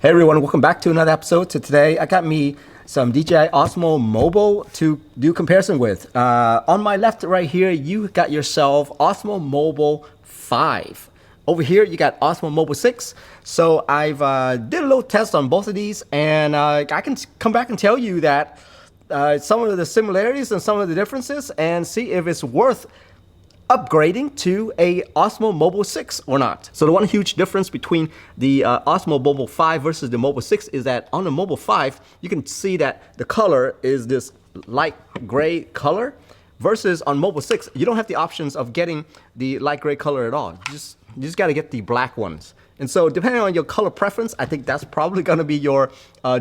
Hey everyone, welcome back to another episode. So today I got me some DJI Osmo Mobile to do comparison with. On my left right here, you got yourself Osmo Mobile 5. Over here, you got Osmo Mobile 6. So I've did a little test on both of these, and I can come back and tell you that some of the similarities and some of the differences, and see if it's worth upgrading to a Osmo Mobile 6 or not. So the one huge difference between the Osmo Mobile 5 versus the Mobile 6 is that on the Mobile 5, you can see that the color is this light gray color, versus on Mobile 6, you don't have the options of getting the light gray color at all. You just got to get the black ones. And so depending on your color preference, I think that's probably going to be your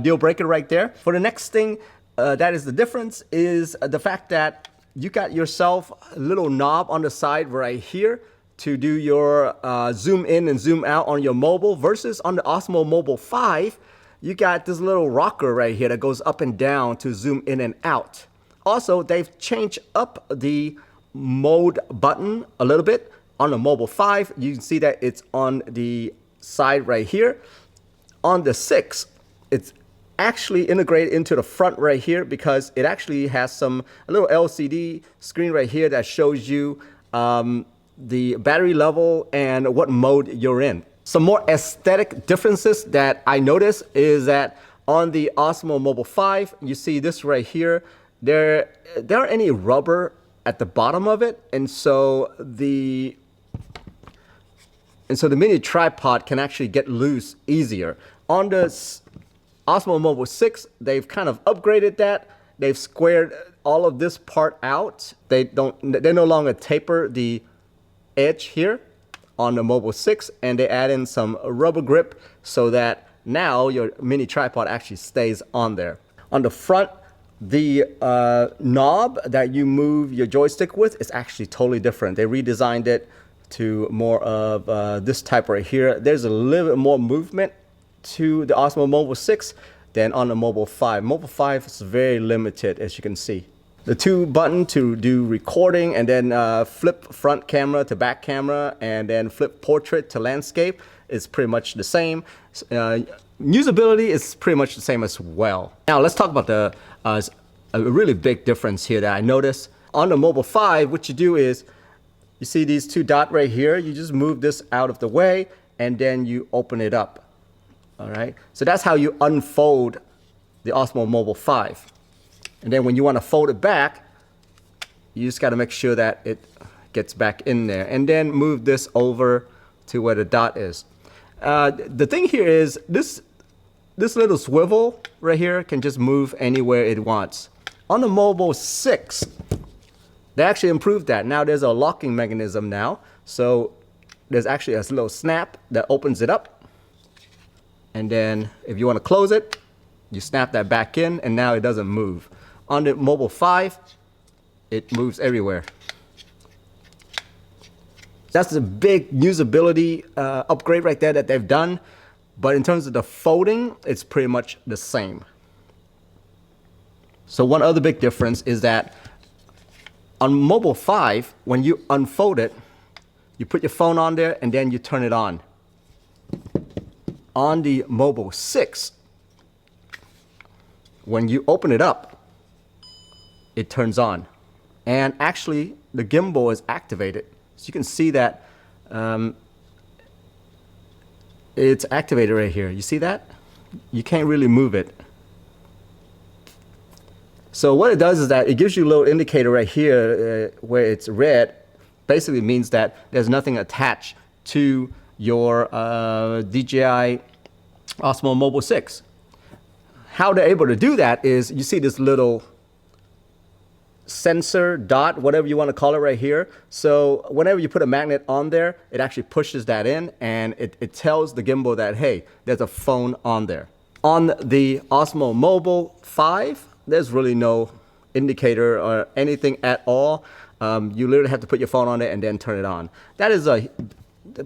deal breaker right there. For the next thing, that is the difference, is the fact that you got yourself a little knob on the side right here to do your zoom in and zoom out on your mobile, versus on the Osmo Mobile 5, you got this little rocker right here that goes up and down to zoom in and out. Also, they've changed up the mode button a little bit. On the Mobile 5, you can see that it's on the side right here. On the 6, it's actually integrated into the front right here, because it actually has a little LCD screen right here that shows you the battery level and what mode you're in. Some more aesthetic differences that I noticed is that on the Osmo Mobile 5, you see this right here, there aren't any rubber at the bottom of it, and so the mini tripod can actually get loose easier. On the Osmo Mobile 6, they've kind of upgraded that. They've squared all of this part out. They no longer taper the edge here on the Mobile 6, and they add in some rubber grip so that now your mini tripod actually stays on there. On the front, the knob that you move your joystick with is actually totally different. They redesigned it to more of this type right here. There's a little bit more movement to the Osmo Mobile 6 than on the Mobile 5. Mobile 5 is very limited, as you can see. The two buttons to do recording, and then flip front camera to back camera, and then flip portrait to landscape is pretty much the same. Usability is pretty much the same as well. Now let's talk about a really big difference here that I noticed. On the Mobile 5, what you do is, you see these two dots right here, you just move this out of the way, and then you open it up. All right, so that's how you unfold the Osmo Mobile 5. And then when you want to fold it back, you just got to make sure that it gets back in there, and then move this over to where the dot is. The thing here is this little swivel right here can just move anywhere it wants. On the Mobile 6, they actually improved that. Now there's a locking mechanism now, so there's actually a little snap that opens it up. And then if you want to close it, you snap that back in, and now it doesn't move. On the Mobile 5, it moves everywhere. That's a big usability upgrade right there that they've done. But in terms of the folding, it's pretty much the same. So one other big difference is that on Mobile 5, when you unfold it, you put your phone on there and then you turn it on. On the Mobile 6, when you open it up, it turns on. And actually, the gimbal is activated. So you can see that it's activated right here. You see that? You can't really move it. So what it does is that it gives you a little indicator right here where it's red. Basically means that there's nothing attached to your DJI Osmo Mobile 6. How they're able to do that is, you see this little sensor dot, whatever you want to call it right here. So whenever you put a magnet on there, it actually pushes that in, and it tells the gimbal that, hey, there's a phone on there. On the Osmo Mobile 5, there's really no indicator or anything at all. You literally have to put your phone on it and then turn it on. That is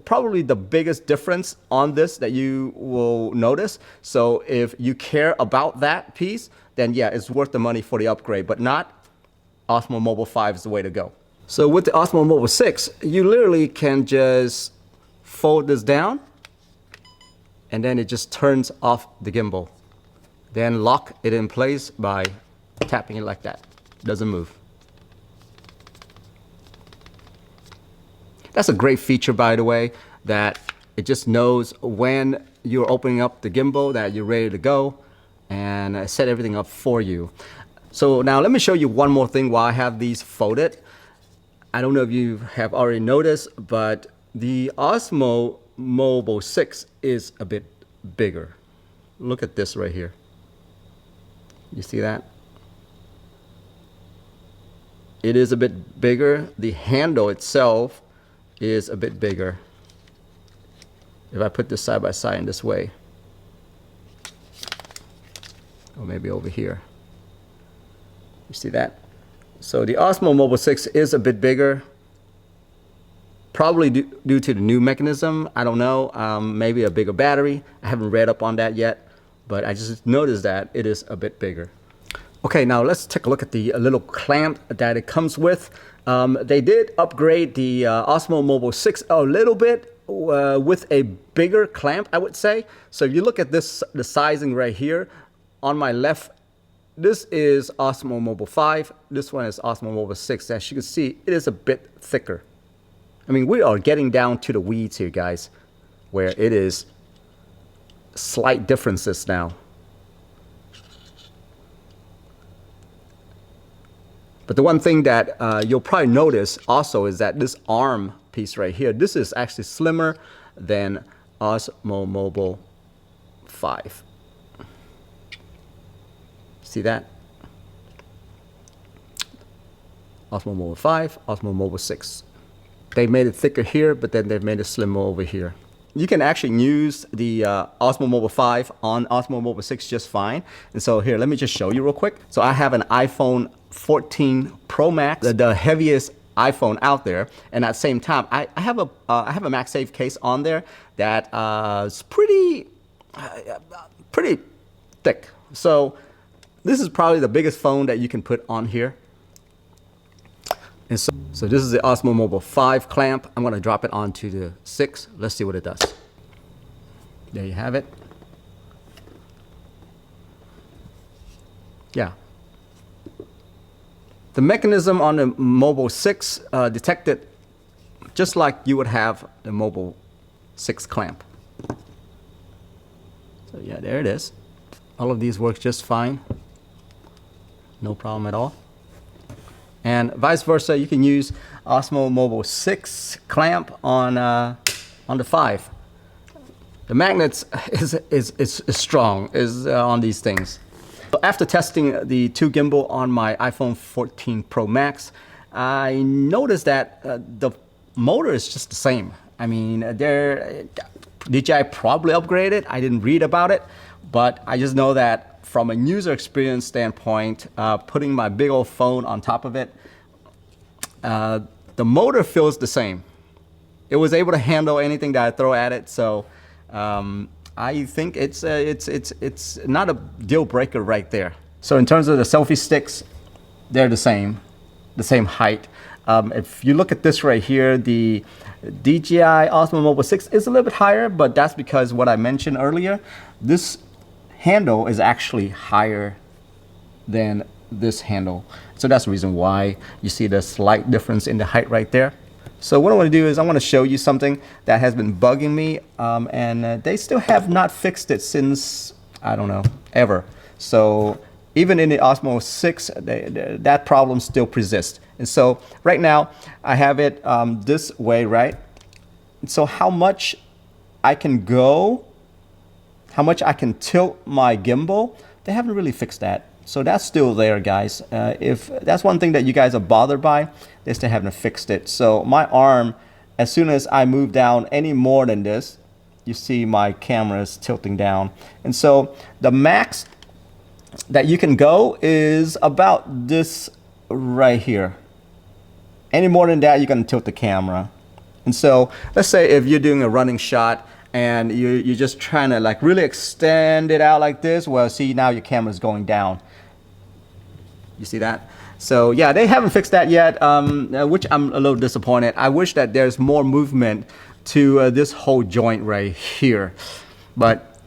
probably the biggest difference on this that you will notice. So if you care about that piece, then yeah, it's worth the money for the upgrade, but not Osmo Mobile 5 is the way to go. So with the Osmo Mobile 6, you literally can just fold this down and then it just turns off the gimbal. Then lock it in place by tapping it like that. Doesn't move. That's a great feature, by the way, that it just knows when you're opening up the gimbal that you're ready to go, and set everything up for you. So now let me show you one more thing while I have these folded. I don't know if you have already noticed, but the Osmo Mobile 6 is a bit bigger. Look at this right here. You see that? It is a bit bigger. The handle itself is a bit bigger. If I put this side by side in this way, or maybe over here, you see that? So the Osmo Mobile 6 is a bit bigger, probably due to the new mechanism. I don't know, maybe a bigger battery. I haven't read up on that yet, but I just noticed that it is a bit bigger. Okay, now let's take a look at the little clamp that it comes with. They did upgrade the Osmo Mobile 6 a little bit with a bigger clamp, I would say. So if you look at this, the sizing right here, on my left, this is Osmo Mobile 5. This one is Osmo Mobile 6. As you can see, it is a bit thicker. I mean, we are getting down to the weeds here, guys, where it is slight differences now. But the one thing that you'll probably notice also is that this arm piece right here, this is actually slimmer than Osmo Mobile 5. See that? Osmo Mobile 5, Osmo Mobile 6. They made it thicker here, but then they've made it slimmer over here. You can actually use the Osmo Mobile 5 on Osmo Mobile 6 just fine. And so here, let me just show you real quick. So I have an iPhone 14 Pro Max, the heaviest iPhone out there, and at the same time, I have a MagSafe case on there that is pretty thick. So this is probably the biggest phone that you can put on here. And so this is the Osmo Mobile 5 clamp. I'm going to drop it onto the 6. Let's see what it does. There you have it. Yeah. The mechanism on the Mobile 6 detected just like you would have the Mobile 6 clamp. So yeah, there it is. All of these work just fine. No problem at all. And vice versa, you can use Osmo Mobile 6 clamp on the 5. The magnets is strong on these things. After testing the 2 gimbal on my iPhone 14 Pro Max, I noticed that the motor is just the same. I mean, DJI probably upgraded. I didn't read about it, but I just know that from a user experience standpoint, putting my big old phone on top of it, the motor feels the same. It was able to handle anything that I throw at it, so I think it's not a deal breaker right there. So in terms of the selfie sticks, they're the same height. If you look at this right here, the DJI Osmo Mobile 6 is a little bit higher, but that's because what I mentioned earlier, this handle is actually higher than this handle. So that's the reason why you see the slight difference in the height right there. So what I want to do is I want to show you something that has been bugging me, and they still have not fixed it since, I don't know, ever. So even in the Osmo 6, that problem still persists. And so right now I have it this way, right? And so how much I can go, how much I can tilt my gimbal, they haven't really fixed that. So that's still there, guys. If that's one thing that you guys are bothered by, they still haven't fixed it. So my arm, as soon as I move down any more than this, you see my camera is tilting down. And so the max that you can go is about this right here. Any more than that, you're gonna tilt the camera. And so let's say if you're doing a running shot and you're just trying to like really extend it out like this, well, see, now your camera's going down. You see that? So yeah, they haven't fixed that yet, which I'm a little disappointed. I wish that there's more movement to this whole joint right here. but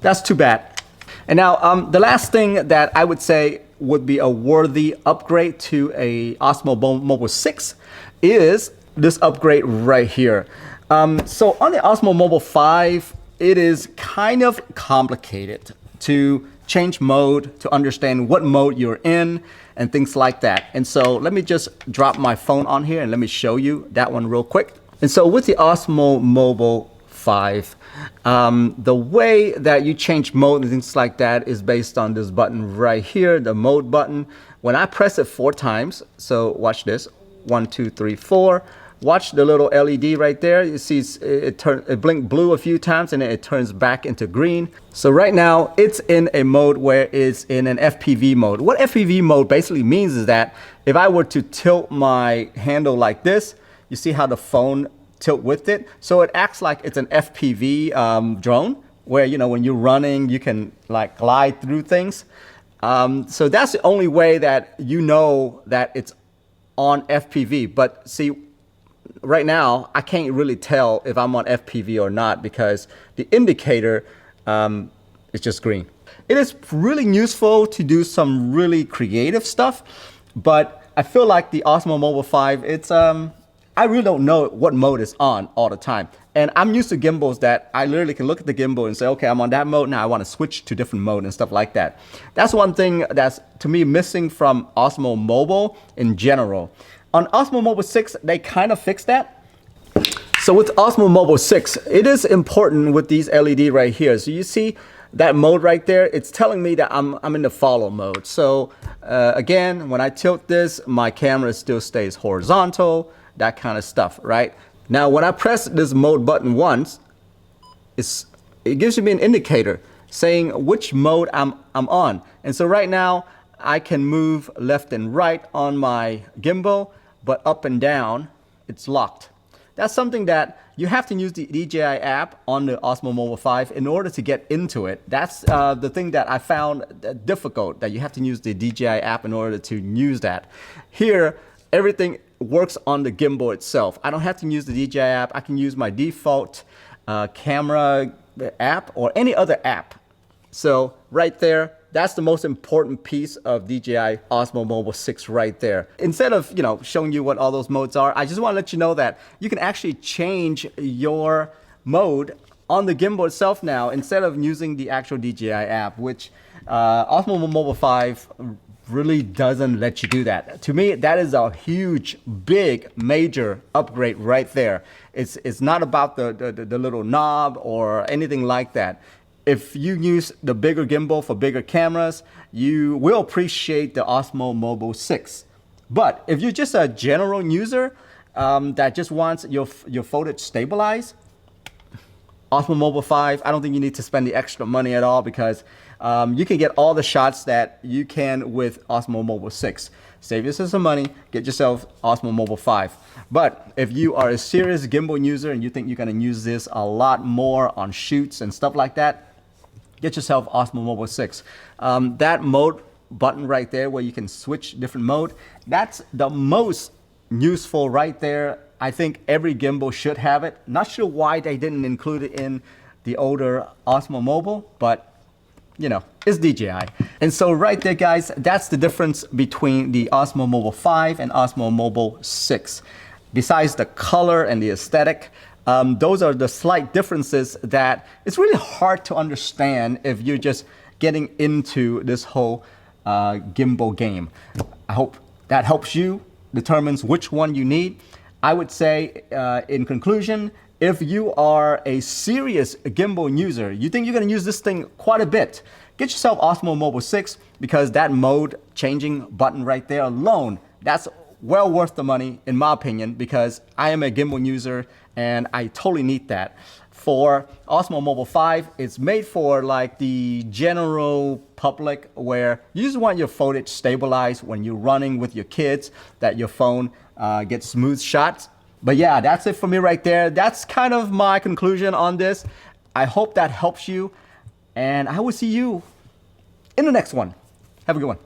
that's too bad. And now the last thing that I would say would be a worthy upgrade to a Osmo Mobile 6 is this upgrade right here. So on the Osmo Mobile 5, it is kind of complicated to change mode, to understand what mode you're in and things like that. And so let me just drop my phone on here and let me show you that one real quick. And so with the Osmo Mobile 5, the way that you change mode and things like that is based on this button right here, the mode button. When I press it 4 times, so watch this, 1, 2, 3, 4. Watch the little LED right there. You see it blinked blue a few times and then it turns back into green. So right now it's in a mode where it's in an FPV mode. What FPV mode basically means is that if I were to tilt my handle like this, you see how the phone tilt with it. So it acts like it's an FPV drone where, you know, when you're running, you can like glide through things. So that's the only way that you know that it's on FPV. But see, right now, I can't really tell if I'm on FPV or not because the indicator is just green. It is really useful to do some really creative stuff, but I feel like the Osmo Mobile 5, it's I really don't know what mode it's on all the time. And I'm used to gimbals that I literally can look at the gimbal and say, okay, I'm on that mode, now I want to switch to different mode and stuff like that. That's one thing that's, to me, missing from Osmo Mobile in general. On Osmo Mobile 6, they kind of fixed that. So with Osmo Mobile 6, it is important with these LED right here. So you see that mode right there, it's telling me that I'm in the follow mode. So again, when I tilt this, my camera still stays horizontal, that kind of stuff, right? Now, when I press this mode button once, it gives me an indicator saying which mode I'm on. And so right now, I can move left and right on my gimbal, but up and down, it's locked. That's something that you have to use the DJI app on the Osmo Mobile 5 in order to get into it. That's the thing that I found difficult, that you have to use the DJI app in order to use that. Here, everything works on the gimbal itself. I don't have to use the DJI app. I can use my default camera app or any other app. So right there, that's the most important piece of DJI Osmo Mobile 6 right there. Instead of, you know, showing you what all those modes are, I just want to let you know that you can actually change your mode on the gimbal itself now instead of using the actual DJI app, which Osmo Mobile 5 really doesn't let you do that. To me, that is a huge, big, major upgrade right there. It's not about the little knob or anything like that. If you use the bigger gimbal for bigger cameras, you will appreciate the Osmo Mobile 6. But if you're just a general user that just wants your footage stabilized, Osmo Mobile 5, I don't think you need to spend the extra money at all because you can get all the shots that you can with Osmo Mobile 6. Save yourself some money, get yourself Osmo Mobile 5. But if you are a serious gimbal user and you think you're gonna use this a lot more on shoots and stuff like that, get yourself Osmo Mobile 6. That mode button right there where you can switch different mode, that's the most useful right there. I think every gimbal should have it. Not sure why they didn't include it in the older Osmo Mobile, but you know, it's DJI. And so right there, guys, that's the difference between the Osmo Mobile 5 and Osmo Mobile 6. Besides the color and the aesthetic, those are the slight differences that it's really hard to understand if you're just getting into this whole gimbal game. I hope that helps you, determines which one you need. I would say, in conclusion, if you are a serious gimbal user, you think you're gonna use this thing quite a bit, get yourself Osmo Mobile 6 because that mode changing button right there alone, that's well worth the money in my opinion because I am a gimbal user and I totally need that. For Osmo Mobile 5, it's made for like the general public where you just want your footage stabilized when you're running with your kids, that your phone gets smooth shots. But yeah, that's it for me right there. That's kind of my conclusion on this. I hope that helps you and I will see you in the next one. Have a good one.